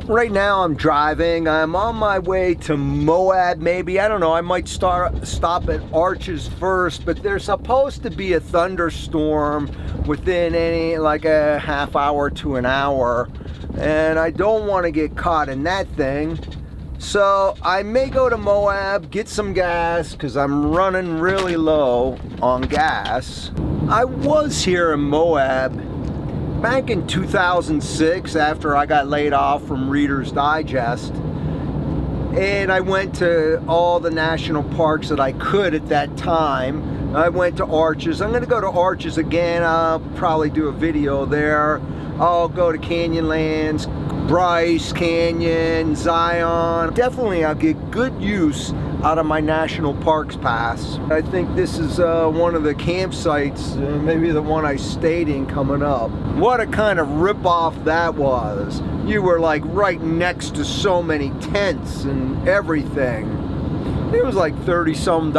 Right now I'm driving. I'm on my way to Moab maybe. I don't know. I might stop at Arches first, but there's supposed to be a thunderstorm within like a half hour to an hour. And I don't want to get caught in that thing. So I may go to Moab, get some gas, because I'm running really low on gas. I was here in Moab back in 2006 after I got laid off from Readers Digest. And I went to all the national parks that I could at that time. I went to Arches. I'm going to go to Arches again. I'll probably do a video there. I'll go to Canyonlands, Bryce Canyon, Zion. Definitely I'll get good use out of my national parks pass. I think this is one of the campsites, maybe the one I stayed in coming up. What a kind of rip-off that was. You were like right next to so many tents and everything. It was like $30-some.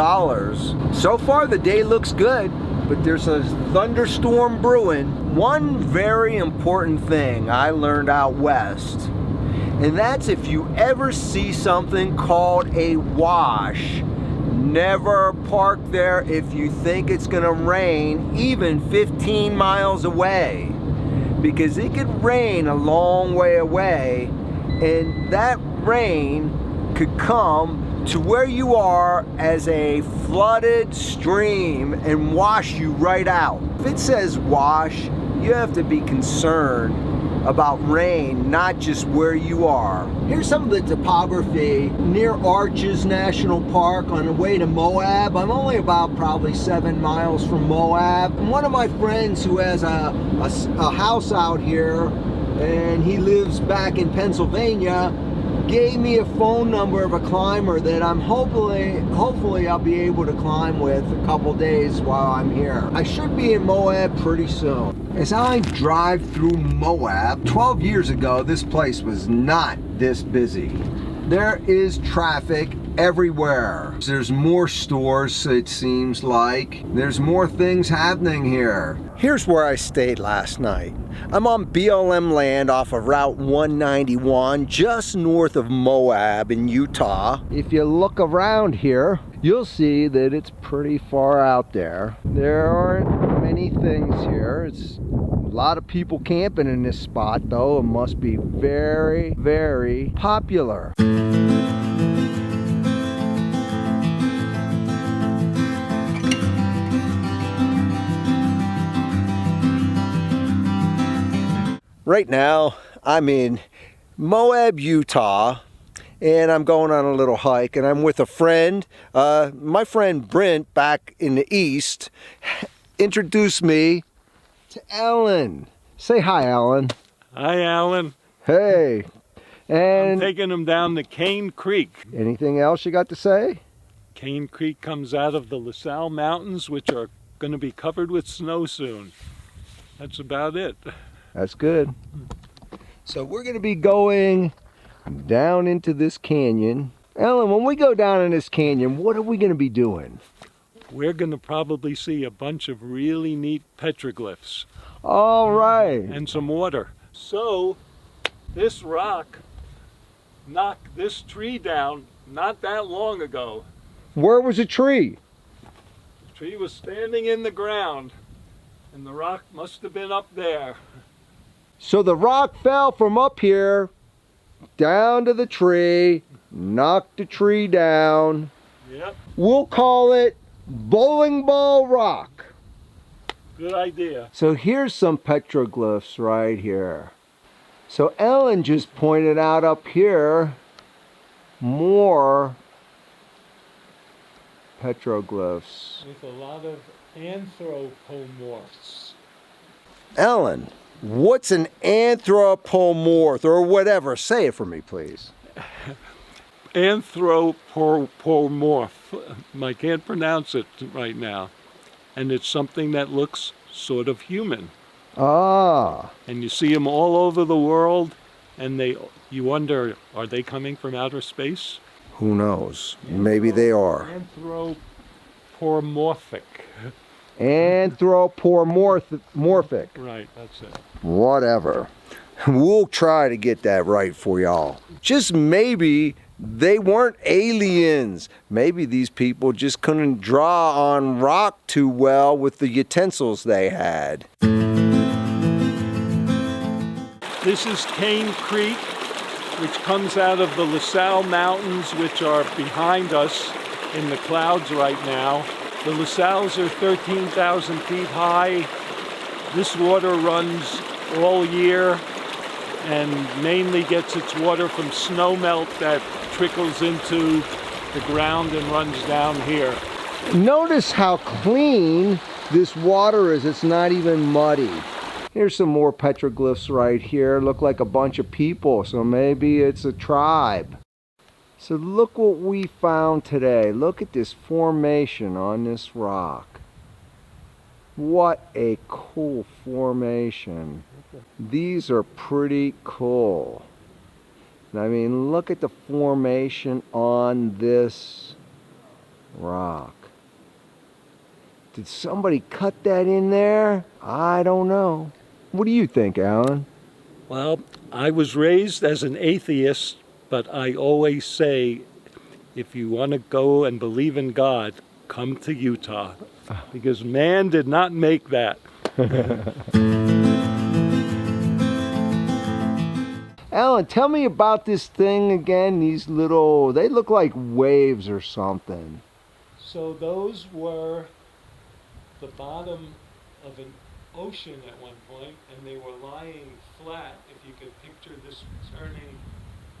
So far the day looks good, but there's a thunderstorm brewing. One very important thing I learned out west, and that's if you ever see something called a wash, never park there if you think it's gonna rain, even 15 miles away, because it could rain a long way away, and that rain could come to where you are as a flooded stream and wash you right out. If it says wash, you have to be concerned about rain, not just where you are. Here's some of the topography near Arches National Park on the way to Moab. I'm only about probably 7 miles from Moab. And one of my friends who has a house out here, and he lives back in Pennsylvania, gave me a phone number of a climber that I'm hopefully I'll be able to climb with a couple days while I'm here. I should be in Moab pretty soon. As I drive through Moab, 12 years ago this place was not this busy. There is traffic everywhere. There's more stores, it seems like. There's more things happening here. Here's where I stayed last night. I'm on BLM land off of Route 191, just north of Moab in Utah. If you look around here, you'll see that it's pretty far out there. There aren't many things here. It's a lot of people camping in this spot, though. It must be very, very popular. Right now, I'm in Moab, Utah, and I'm going on a little hike, and I'm with a friend. My friend Brent, back in the east, introduced me to Alan. Say hi, Alan. Hi, Alan. Hey. And I'm taking him down to Cane Creek. Anything else you got to say? Cane Creek comes out of the LaSalle Mountains, which are going to be covered with snow soon. That's about it. That's good. So we're going to be going down into this canyon. Alan, when we go down in this canyon, what are we going to be doing? We're going to probably see a bunch of really neat petroglyphs. All right. And some water. So this rock knocked this tree down not that long ago. Where was the tree? The tree was standing in the ground, and the rock must have been up there. So the rock fell from up here down to the tree, knocked the tree down. Yep. We'll call it Bowling Ball Rock. Good idea. So here's some petroglyphs right here. So Ellen just pointed out up here more petroglyphs. With a lot of anthropomorphs. Ellen, what's an anthropomorph or whatever? Say it for me, please. Anthropomorph. I can't pronounce it right now. And it's something that looks sort of human. Ah. And you see them all over the world, and you wonder, are they coming from outer space? Who knows? Maybe they are. Anthropomorphic. Anthropomorphic. Right, that's it. Whatever. We'll try to get that right for y'all. Just maybe they weren't aliens. Maybe these people just couldn't draw on rock too well with the utensils they had. This is Cane Creek, which comes out of the LaSalle Mountains, which are behind us in the clouds right now. The LaSalles are 13,000 feet high. This water runs all year and mainly gets its water from snowmelt that trickles into the ground and runs down here. Notice how clean this water is. It's not even muddy. Here's some more petroglyphs right here. Look like a bunch of people, so maybe it's a tribe. So look what we found today. Look at this formation on this rock. What a cool formation. These are pretty cool. I mean, look at the formation on this rock. Did somebody cut that in there? I don't know. What do you think, Alan? Well, I was raised as an atheist, but I always say, if you want to go and believe in God, come to Utah, because man did not make that. Alan, tell me about this thing again. These little, they look like waves or something. So those were the bottom of an ocean at one point, and they were lying flat. If you could picture this turning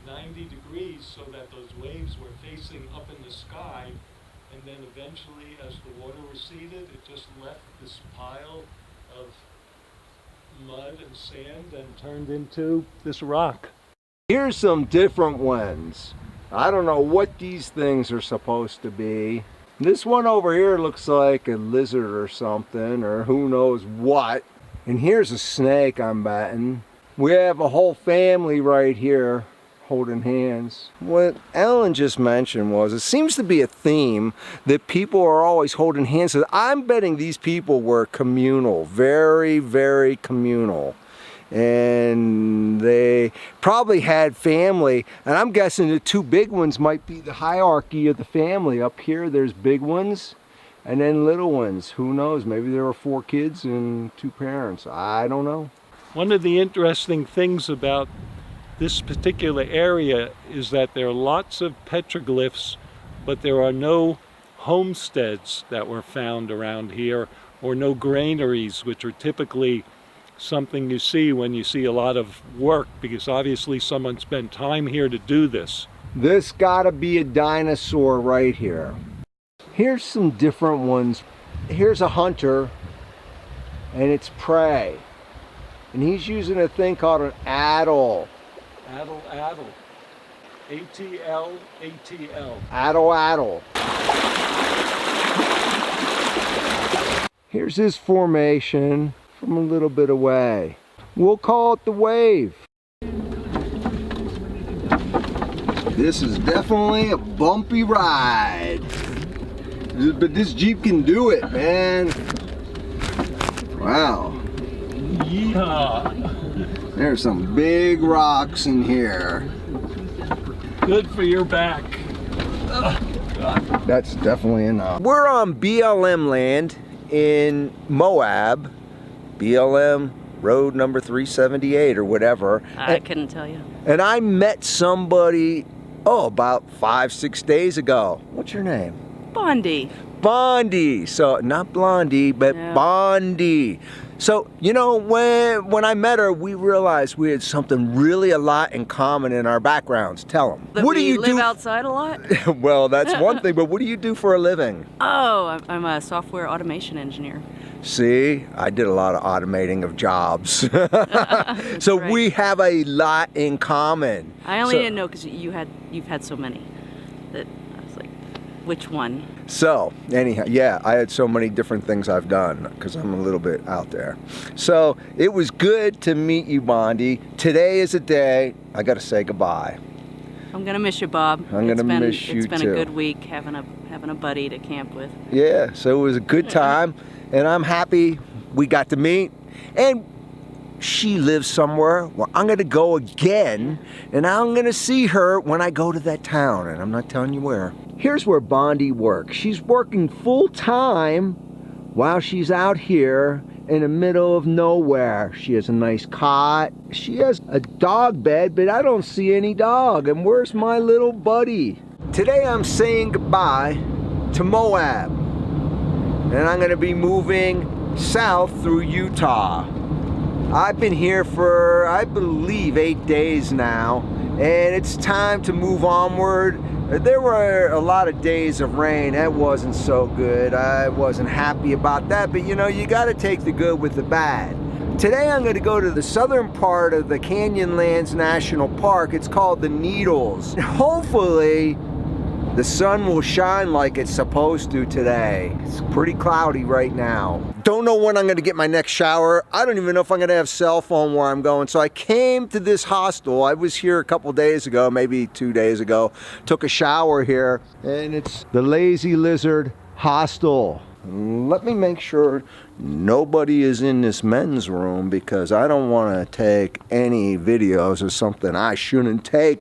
90 degrees so that those waves were facing up in the sky, and then eventually as the water receded, it just left this pile of mud and sand and turned into this rock. Here's some different ones. I don't know what these things are supposed to be. This one over here looks like a lizard or something, or who knows what. And here's a snake, I'm betting. We have a whole family right here holding hands. What Alan just mentioned was, it seems to be a theme that people are always holding hands. So I'm betting these people were communal, very, very communal. And they probably had family, and I'm guessing the two big ones might be the hierarchy of the family. Up here there's big ones and then little ones. Who knows, maybe there were 4 kids and 2 parents. I don't know. One of the interesting things about this particular area is that there are lots of petroglyphs, but there are no homesteads that were found around here, or no granaries, which are typically something you see when you see a lot of work, because obviously someone spent time here to do this. This gotta be a dinosaur right here. Here's some different ones. Here's a hunter and it's prey, and he's using a thing called an addle. Addle. A-T-L, A-T-L. Addle. Here's his formation from a little bit away. We'll call it the wave. This is definitely a bumpy ride. But this Jeep can do it, man. Wow. Yeehaw. There's some big rocks in here. Good for your back. That's definitely enough. We're on BLM land in Moab. BLM road number 378 or whatever. I couldn't tell you. And I met somebody, about 5-6 days ago. What's your name? Bondi. So not Blondie, but Yeah. Bondi. So, you know, when I met her, we realized we had something really a lot in common in our backgrounds. Tell them. That What do we you live do? outside a lot? Well, that's one thing, but what do you do for a living? Oh, I'm a software automation engineer. See, I did a lot of automating of jobs. So right. we have a lot in common. I only So- didn't know because you've had so many that I was like, which one? So, anyhow, yeah, I had so many different things I've done because I'm a little bit out there. So, it was good to meet you, Bondi. Today is a day I got to say goodbye. I'm gonna miss you, Bob. I'm gonna miss you It's been too. a good week having a buddy to camp with. Yeah, so it was a good time, and I'm happy we got to meet. And she lives somewhere where I'm gonna go again, and I'm gonna see her when I go to that town, and I'm not telling you where. Here's where Bondi works. She's working full time while she's out here in the middle of nowhere. She has a nice cot. She has a dog bed, but I don't see any dog. And where's my little buddy? Today I'm saying goodbye to Moab, and I'm gonna be moving south through Utah. I've been here for, I believe, 8 days now, and it's time to move onward. There were a lot of days of rain. That wasn't so good. I wasn't happy about that, but you know, you gotta take the good with the bad. Today I'm gonna go to the southern part of the Canyonlands National Park. It's called the Needles. Hopefully, the sun will shine like it's supposed to today. It's pretty cloudy right now. Don't know when I'm gonna get my next shower. I don't even know if I'm gonna have cell phone where I'm going. So I came to this hostel. I was here a couple days ago, maybe 2 days ago. Took a shower here, and it's the Lazy Lizard Hostel. Let me make sure nobody is in this men's room because I don't wanna take any videos of something I shouldn't take.